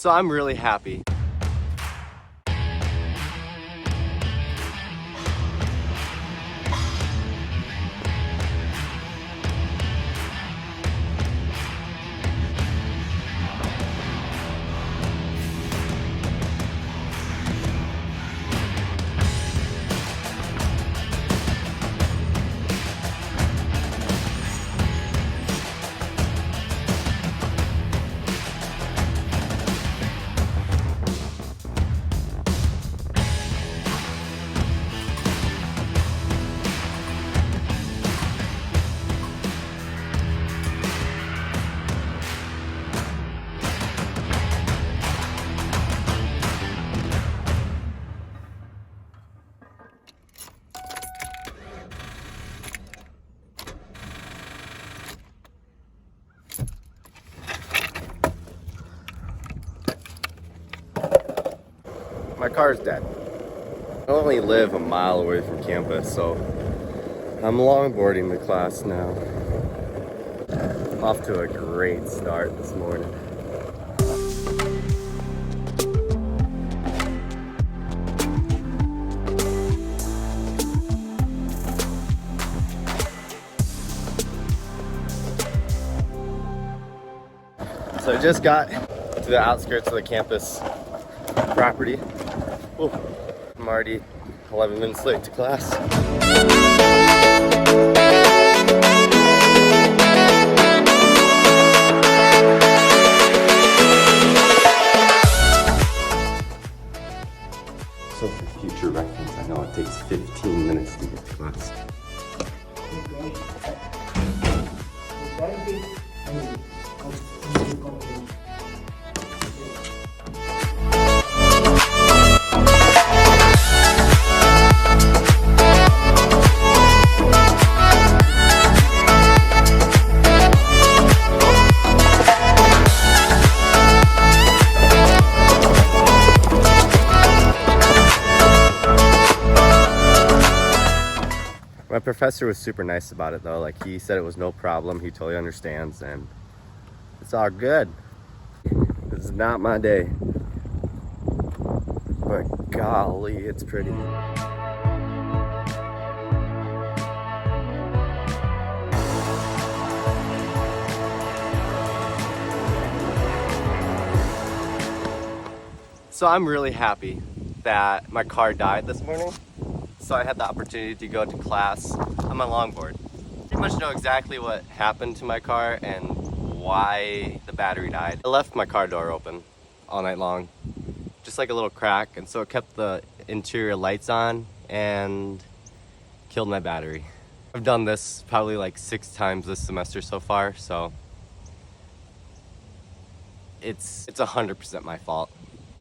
So I'm really happy. My car's dead. I only live a mile away from campus, so I'm longboarding the class now. Off to a great start this morning. So I just got to the outskirts of the campus property. Ooh, I'm already 11 minutes late to class. So for future reference, I know it takes 15 minutes to get to class. My professor was super nice about it though. Like, he said it was no problem. He totally understands and it's all good. This is not my day. But golly, it's pretty. So I'm really happy that my car died this morning. So I had the opportunity to go to class on my longboard. Pretty much know exactly what happened to my car and why the battery died. I left my car door open all night long, just like a little crack, and so it kept the interior lights on and killed my battery. I've done this probably like 6 times this semester so far, so it's 100% my fault.